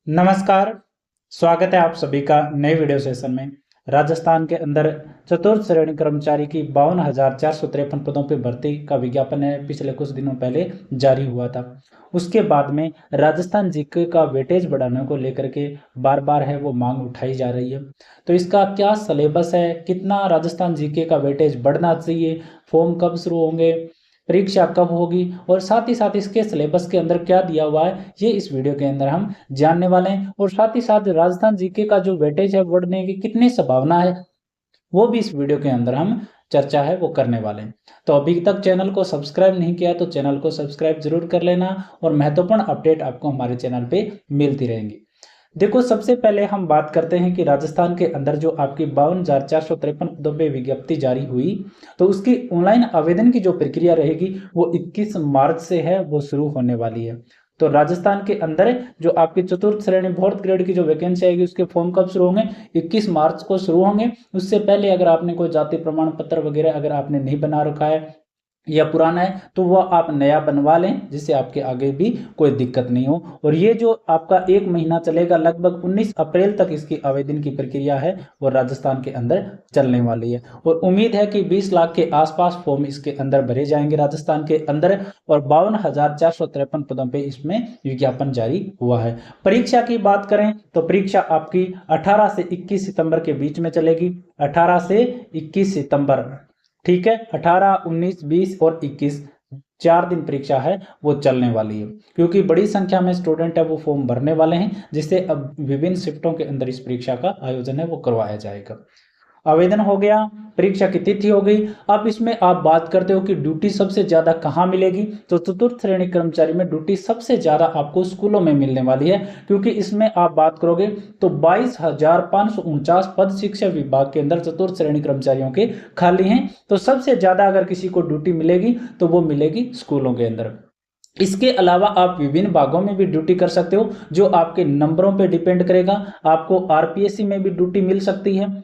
नमस्कार। स्वागत है आप सभी का नए वीडियो सेशन में। राजस्थान के अंदर चतुर्थ श्रेणी कर्मचारी की 52,453 पदों पर भर्ती का विज्ञापन है पिछले कुछ दिनों पहले जारी हुआ था। उसके बाद में राजस्थान जीके का वेटेज बढ़ाने को लेकर के बार बार है वो मांग उठाई जा रही है। तो इसका क्या सिलेबस है, कितना राजस्थान जीके का वेटेज बढ़ना चाहिए, फॉर्म कब शुरू होंगे, परीक्षा कब होगी और साथ ही साथ इसके सिलेबस के अंदर क्या दिया हुआ है, ये इस वीडियो के अंदर हम जानने वाले हैं। और साथ ही साथ राजस्थान जीके का जो वेटेज है बढ़ने की कितनी संभावना है वो भी इस वीडियो के अंदर हम चर्चा है वो करने वाले हैं। तो अभी तक चैनल को सब्सक्राइब नहीं किया तो चैनल को सब्सक्राइब जरूर कर लेना और महत्वपूर्ण अपडेट आपको हमारे चैनल पे मिलती रहेंगी। देखो, सबसे पहले हम बात करते हैं कि राजस्थान के अंदर जो आपकी 52,453 पदों पे विज्ञप्ति जारी हुई, तो उसकी ऑनलाइन आवेदन की जो प्रक्रिया रहेगी वो 21 मार्च से है वो शुरू होने वाली है। तो राजस्थान के अंदर जो आपकी चतुर्थ श्रेणी फोर्थ ग्रेड की जो वैकेंसी आएगी उसके फॉर्म कब शुरू होंगे? 21 मार्च को शुरू होंगे। उससे पहले अगर आपने कोई जाति प्रमाण पत्र वगैरह अगर आपने नहीं बना रखा है या पुराना है तो वो आप नया बनवा लें, जिससे आपके आगे भी कोई दिक्कत नहीं हो। और ये जो आपका 1 महीना चलेगा, लगभग 19 अप्रैल तक इसकी आवेदन की प्रक्रिया है वो राजस्थान के अंदर चलने वाली है। और उम्मीद है कि 20 लाख के आसपास फॉर्म इसके अंदर भरे जाएंगे राजस्थान के अंदर और 52,453 पदों पे इसमें विज्ञापन जारी हुआ है। परीक्षा की बात करें तो परीक्षा आपकी 18 से 21 सितंबर के बीच में चलेगी। 18 से 21 सितंबर, ठीक है। 18, 19, 20 और 21 4 दिन परीक्षा है वो चलने वाली है, क्योंकि बड़ी संख्या में स्टूडेंट है वो फॉर्म भरने वाले हैं, जिससे अब विभिन्न शिफ्टों के अंदर इस परीक्षा का आयोजन है वो करवाया जाएगा। आवेदन हो गया, परीक्षा की तिथि हो गई। अब इसमें आप बात करते हो कि ड्यूटी सबसे ज्यादा कहाँ मिलेगी, तो चतुर्थ श्रेणी कर्मचारी में ड्यूटी सबसे ज्यादा आपको स्कूलों में मिलने वाली है, क्योंकि इसमें आप बात करोगे तो 22,549 पद शिक्षा विभाग के अंदर चतुर्थ श्रेणी कर्मचारियों के खाली हैं। तो सबसे ज्यादा अगर किसी को ड्यूटी मिलेगी तो वो मिलेगी स्कूलों के अंदर। इसके अलावा आप विभिन्न भागों में भी ड्यूटी कर सकते हो, जो आपके नंबरों पे डिपेंड करेगा। आपको आरपीएससी में भी ड्यूटी मिल सकती है,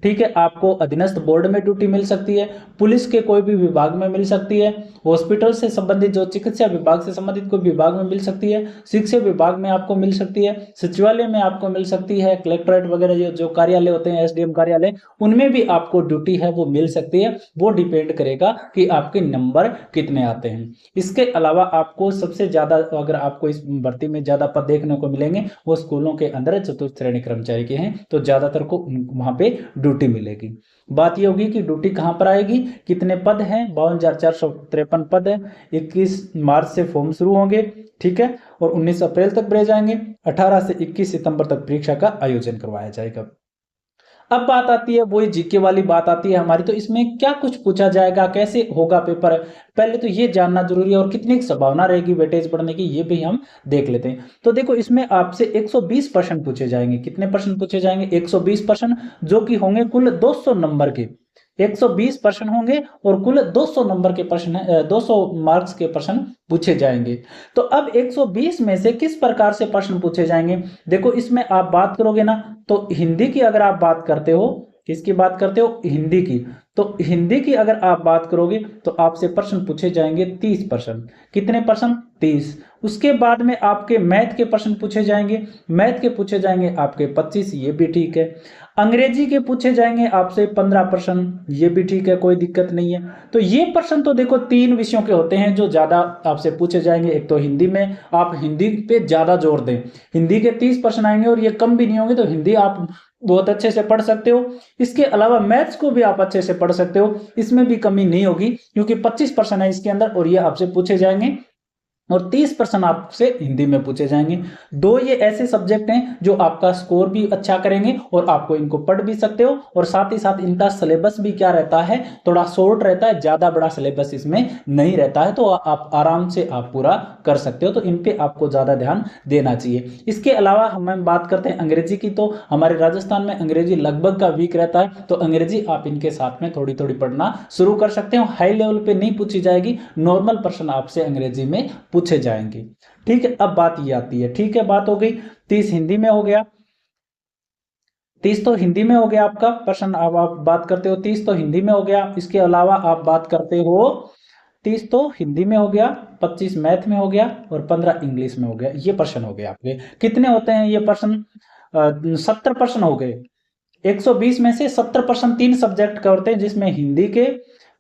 ठीक है। आपको अधीनस्थ बोर्ड में ड्यूटी मिल सकती है, पुलिस के कोई भी विभाग में मिल सकती है, हॉस्पिटल से संबंधित जो चिकित्सा विभाग से संबंधित कोई विभाग में मिल सकती है, शिक्षा विभाग में आपको मिल सकती है, सचिवालय में आपको मिल सकती है, कलेक्टरेट वगैरह जो कार्यालय होते हैं, एसडीएम कार्यालय, उनमें भी आपको ड्यूटी है वो मिल सकती है। वो डिपेंड करेगा कि आपके नंबर कितने आते हैं। इसके अलावा आपको सबसे ज्यादा, अगर आपको इस भर्ती में ज्यादा पद देखने को मिलेंगे वो स्कूलों के अंदर चतुर्थ श्रेणी कर्मचारी के हैं, तो ज्यादातर को वहां पे ड्यूटी मिलेगी। बात ये होगी कि ड्यूटी कहां पर आएगी, कितने पद हैं? 52,453 पद है। 21 मार्च से फॉर्म शुरू होंगे, ठीक है, और 19 अप्रैल तक भरे जाएंगे। 18 से 21 सितंबर तक परीक्षा का आयोजन करवाया जाएगा। अब बात आती है वही जीके वाली बात आती है हमारी, तो इसमें क्या कुछ पूछा जाएगा, कैसे होगा पेपर, पहले तो ये जानना जरूरी है। और कितनी संभावना रहेगी वेटेज बढ़ने की ये भी हम देख लेते हैं। तो देखो, इसमें आपसे 120 प्रश्न पूछे जाएंगे। कितने प्रश्न पूछे जाएंगे? 120 प्रश्न, जो कि होंगे कुल 200 नंबर के। 120 प्रश्न होंगे और कुल 200 नंबर के प्रश्न, 200 मार्क्स के प्रश्न पूछे जाएंगे। तो अब 120 में से किस प्रकार से प्रश्न पूछे जाएंगे? देखो, इसमें आप बात करोगे ना, तो हिंदी की अगर आप बात करते हो, किसकी बात करते हो? हिंदी की। तो हिंदी की अगर आप बात करोगे तो आपसे प्रश्न पूछे जाएंगे 30 प्रश्न। कितने प्रश्न? 30। उसके बाद में आपके मैथ के प्रश्न पूछे जाएंगे। मैथ के पूछे जाएंगे आपके 25, ये भी ठीक है। अंग्रेजी के पूछे जाएंगे आपसे 15 प्रश्न, ये भी ठीक है, कोई दिक्कत नहीं है। तो ये प्रश्न तो देखो 3 विषयों के होते हैं जो ज्यादा आपसे पूछे जाएंगे। एक तो हिंदी में, आप हिंदी पे ज्यादा जोर दें, हिंदी के 30 प्रश्न आएंगे और ये कम भी नहीं होंगे, तो हिंदी आप बहुत अच्छे से पढ़ सकते हो। इसके अलावा मैथ्स को भी आप अच्छे से पढ़ सकते हो, इसमें भी कमी नहीं होगी, क्योंकि 25 प्रश्न है इसके अंदर और ये आपसे पूछे जाएंगे और 30 प्रश्न आपसे हिंदी में पूछे जाएंगे। दो ये ऐसे सब्जेक्ट हैं जो आपका स्कोर भी अच्छा करेंगे और आपको इनको पढ़ भी सकते हो। और साथ ही साथ इनका सिलेबस भी क्या रहता है, थोड़ा शॉर्ट रहता है, ज्यादा बड़ा सिलेबस इसमें नहीं रहता है, तो आप आराम से आप पूरा कर सकते हो। तो इन पे आपको ज्यादा ध्यान देना चाहिए। इसके अलावा हम बात करते हैं अंग्रेजी की, तो हमारे राजस्थान में अंग्रेजी लगभग का वीक रहता है, तो अंग्रेजी आप इनके साथ में थोड़ी थोड़ी पढ़ना शुरू कर सकते हो। हाई लेवल पे नहीं पूछी जाएगी, नॉर्मल प्रश्न आपसे अंग्रेजी में पूछे जाएंगे, ठीक है। अब बात ये आती है, ठीक है, बात हो गई। 30 हिंदी में हो गया, 30 तो हिंदी में हो गया आपका प्रश्न। अब आप बात करते हो 30 तो हिंदी में हो गया। इसके अलावा आप बात करते हो 30 तो हिंदी में हो गया, 25 मैथ में हो गया और 15 इंग्लिश में हो गया। ये प्रश्न हो गए आपके। कितने होते हैं ये प्रश्न? 70 प्रश्न हो गए। 120 में से 70% 3 सब्जेक्ट के होते हैं, जिसमें हिंदी के,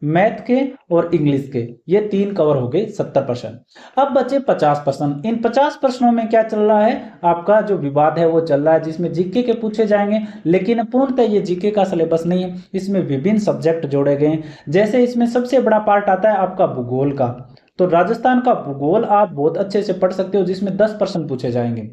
मैथ के और इंग्लिश के, ये 3 कवर हो गए 70%। अब बचे 50%। इन 50 प्रश्नों में क्या चल रहा है? आपका जो विवाद है वो चल रहा है, जिसमें जीके के पूछे जाएंगे, लेकिन पूर्णतः ये जीके का सिलेबस नहीं है, इसमें विभिन्न सब्जेक्ट जोड़े गए हैं। जैसे इसमें सबसे बड़ा पार्ट आता है आपका भूगोल का, तो राजस्थान का भूगोल आप बहुत अच्छे से पढ़ सकते हो, जिसमें 10% पूछे जाएंगे।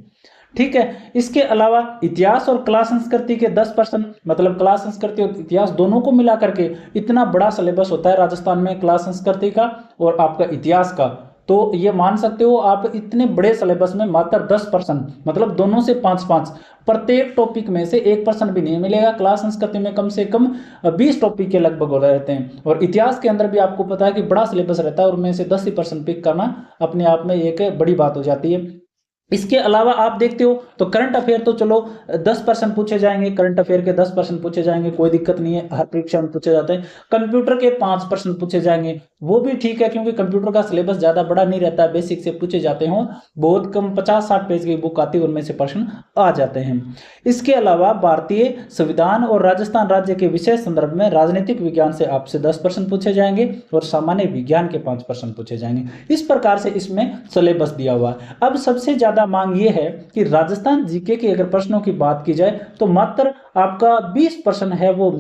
ठीक है, इसके अलावा इतिहास और कला संस्कृति के 10%, मतलब कला संस्कृति और इतिहास दोनों को मिला करके इतना बड़ा सिलेबस होता है राजस्थान में कला संस्कृति का और आपका इतिहास का। तो ये मान सकते हो आप, इतने बड़े सिलेबस में मात्र 10%, मतलब दोनों से 5-5, प्रत्येक टॉपिक में से 1% भी नहीं मिलेगा। कला संस्कृति में कम से कम 20 टॉपिक के लगभग हो रहते हैं, और इतिहास के अंदर भी आपको पता है कि बड़ा सिलेबस रहता है, और उनमें से 10% पिक करना अपने आप में एक बड़ी बात हो जाती है। इसके अलावा आप देखते हो तो करंट अफेयर तो चलो 10% पूछे जाएंगे, करंट अफेयर के 10% पूछे जाएंगे, कोई दिक्कत नहीं है, हर परीक्षा में पूछे जाते हैं। कंप्यूटर के 5% पूछे जाएंगे, वो भी ठीक है, क्योंकि कंप्यूटर का सिलेबस ज्यादा बड़ा नहीं रहता है, बेसिक से पूछे जाते हो, बहुत कम 50-60 पेज की बुक आती है, उनमें से प्रश्न आ जाते हैं। इसके अलावा भारतीय संविधान और राजस्थान राज्य के विषय संदर्भ में राजनीतिक विज्ञान से आपसे 10% पूछे जाएंगे और सामान्य विज्ञान के 5% पूछे जाएंगे। इस प्रकार से इसमें सिलेबस दिया हुआ है। अब सबसे ज्यादा मांग ये है कि राजस्थान जीके के अगर प्रश्नों की बात की जाए तो मात्र आपका 20 प्रश्न है वो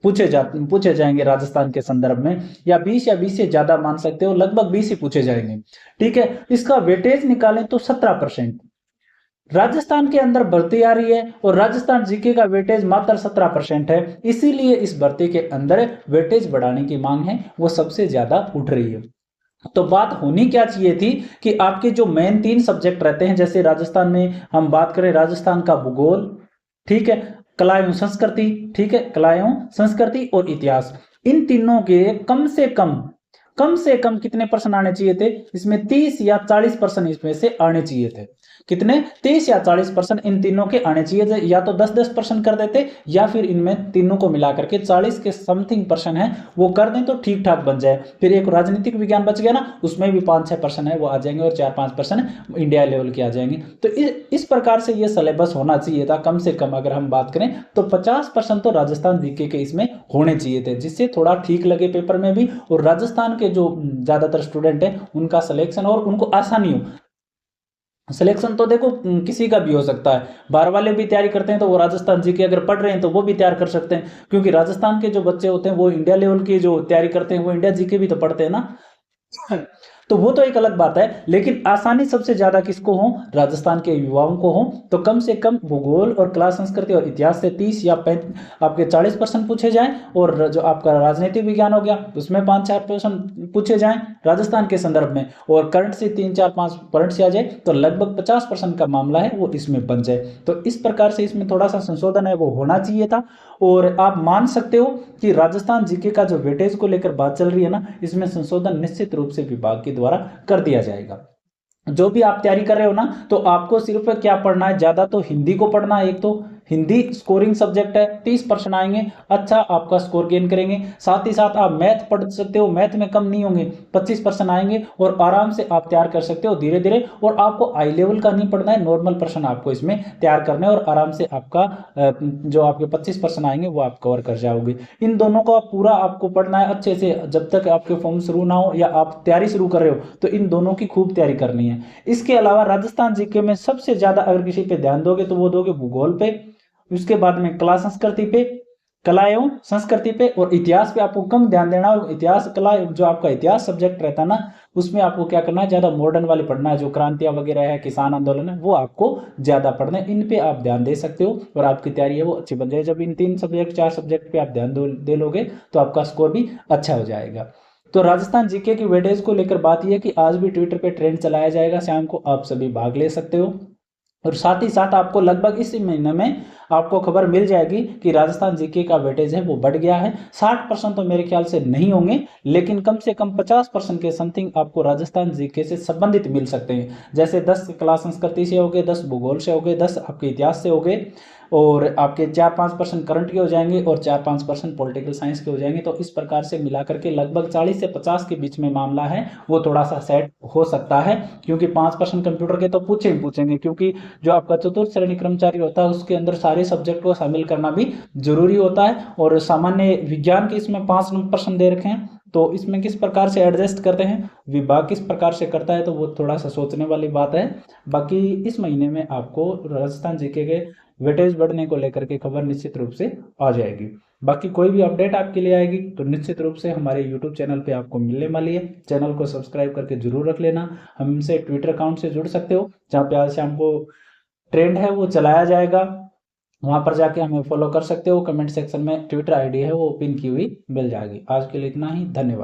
पूछे जाएंगे राजस्थान के संदर्भ में, या 20 या 20 से ज्यादा मान सकते हो, लगभग 20 ही पूछे जाएंगे। ठीक है, इसका वेटेज निकालें तो 17%। राजस्थान के अंदर भर्ती आ रही है और राजस्थान जीके का वेटेज मात्र 17% है, इसीलिए इस भर्ती के अंदर वेटेज बढ़ाने की मांग है वो सबसे ज्यादा उठ रही है। तो बात होनी क्या चाहिए थी कि आपके जो मेन 3 सब्जेक्ट रहते हैं, जैसे राजस्थान में हम बात करें राजस्थान का भूगोल, ठीक है, कला एवं संस्कृति, ठीक है, कला एवं संस्कृति और इतिहास, इन तीनों के कम से कम कितने प्रश्न आने चाहिए थे? इसमें 30 या 40% इसमें से आने चाहिए थे। कितने? 30 या 40% इन तीनों के आने चाहिए थे, या तो 10-10% कर देते, या फिर इनमें तीनों को मिलाकर के 40 के समथिंग पर्सन है वो कर दें तो ठीक ठाक बन जाए। फिर एक राजनीतिक विज्ञान बच गया ना, उसमें भी 5-6% है वो आ जाएंगे, और 4-5% इंडिया लेवल के आ जाएंगे। तो इस प्रकार से ये सिलेबस होना चाहिए था। कम से कम अगर हम बात करें तो 50% तो राजस्थान जीके के इसमें होने चाहिए थे, जिससे थोड़ा ठीक लगे पेपर में भी, और राजस्थान के जो ज्यादातर स्टूडेंट हैं उनका सिलेक्शन और उनको आसानी हो। सिलेक्शन तो देखो किसी का भी हो सकता है, बाहर वाले भी तैयारी करते हैं तो वो राजस्थान जीके अगर पढ़ रहे हैं तो वो भी तैयार कर सकते हैं, क्योंकि राजस्थान के जो बच्चे होते हैं वो इंडिया लेवल की जो तैयारी करते हैं वो इंडिया जीके भी तो पढ़ते हैं ना। तो वो तो एक अलग बात है, लेकिन आसानी सबसे ज्यादा किसको हो? राजस्थान के युवाओं को हो। तो कम से कम भूगोल और कला संस्कृति और इतिहास से 30 या आपके 40% पूछे जाएं, और जो आपका राजनीतिक विज्ञान हो गया उसमें 5-4% पूछे जाएं राजस्थान के संदर्भ में, और करंट से 3-4-5 करंट से आ जाए तो लगभग 50% का मामला है वो इसमें बन जाए। तो इस प्रकार से इसमें थोड़ा सा संशोधन है वो होना चाहिए था। और आप मान सकते हो कि राजस्थान जीके का जो वेटेज को लेकर बात चल रही है ना, इसमें संशोधन निश्चित रूप से विभाग के द्वारा कर दिया जाएगा। जो भी आप तैयारी कर रहे हो ना, तो आपको सिर्फ क्या पढ़ना है, ज्यादा तो हिंदी को पढ़ना है। एक तो हिंदी स्कोरिंग सब्जेक्ट है, 30% आएंगे, अच्छा आपका स्कोर गेन करेंगे। साथ ही साथ आप मैथ पढ़ सकते हो, मैथ में कम नहीं होंगे, 25% आएंगे, और आराम से आप तैयार कर सकते हो धीरे धीरे। और आपको हाई लेवल का नहीं पढ़ना है, नॉर्मल प्रश्न आपको इसमें तैयार करना है, और आराम से आपका जो आपके 25% आएंगे वो आप कवर कर जाओगे। इन दोनों को पूरा आपको पढ़ना है अच्छे से, जब तक आपके फॉर्म शुरू ना हो या आप तैयारी शुरू कर रहे हो तो इन दोनों की खूब तैयारी करनी है। इसके अलावा राजस्थान जीके में सबसे ज्यादा अगर किसी पे ध्यान दोगे तो वो दोगे भूगोल पे, उसके बाद में कला संस्कृति पे, कला एवं संस्कृति पे, और इतिहास पे आपको कम ध्यान देना। और इतिहास कला जो आपका इतिहास सब्जेक्ट रहता है ना, उसमें आपको क्या करना है, ज्यादा मॉडर्न वाले पढ़ना है, जो क्रांतियां वगैरह है, किसान आंदोलन है, वो आपको ज्यादा पढ़ना है। इन पे आप ध्यान दे सकते हो और आपकी तैयारी है वो अच्छी बन जाए। जब इन 3 सब्जेक्ट 4 सब्जेक्ट पे आप ध्यान दे लोगे तो आपका स्कोर भी अच्छा हो जाएगा। तो राजस्थान जीके की वेटेज को लेकर बात यह है कि आज भी ट्विटर पे ट्रेंड चलाया जाएगा शाम को, आप सभी भाग ले सकते हो। और साथ ही साथ आपको लगभग इस महीने में आपको खबर मिल जाएगी कि राजस्थान जीके का वेटेज है वो बढ़ गया है। 60% तो मेरे ख्याल से नहीं होंगे, लेकिन कम से कम 50% के समथिंग आपको राजस्थान जीके से संबंधित मिल सकते हैं। जैसे 10 कला संस्कृति से हो गए, 10 भूगोल से हो गए, 10 आपके इतिहास से हो गए, और आपके 4-5% करंट के हो जाएंगे और 4-5% पॉलिटिकल साइंस के हो जाएंगे। तो इस प्रकार से मिलाकर के लगभग 40 से 50 के बीच में मामला है वो थोड़ा सा सेट हो सकता है, क्योंकि 5% कंप्यूटर के तो पूछेंगे, क्योंकि जो आपका चतुर्थ श्रेणी कर्मचारी होता है उसके अंदर सारे सब्जेक्ट को शामिल करना भी जरूरी होता है, और सामान्य विज्ञान के इसमें 5% दे रखे हैं। तो इसमें किस प्रकार से एडजस्ट करते हैं, विभाग किस प्रकार से करता है, तो वो थोड़ा सा सोचने वाली बात है। बाकी इस महीने में आपको राजस्थान जीके के वेटेज बढ़ने को लेकर के खबर निश्चित रूप से आ जाएगी। बाकी कोई भी अपडेट आपके लिए आएगी तो निश्चित रूप से हमारे यूट्यूब चैनल पे आपको मिलने वाली है। चैनल को सब्सक्राइब करके जरूर रख लेना। हमसे ट्विटर अकाउंट से जुड़ सकते हो, जहाँ पे आज शाम को ट्रेंड है वो चलाया जाएगा, वहां पर जाके हमें फॉलो कर सकते हो। कमेंट सेक्शन में ट्विटर आईडी है वो पिन की हुई मिल जाएगी। आज के लिए इतना ही, धन्यवाद।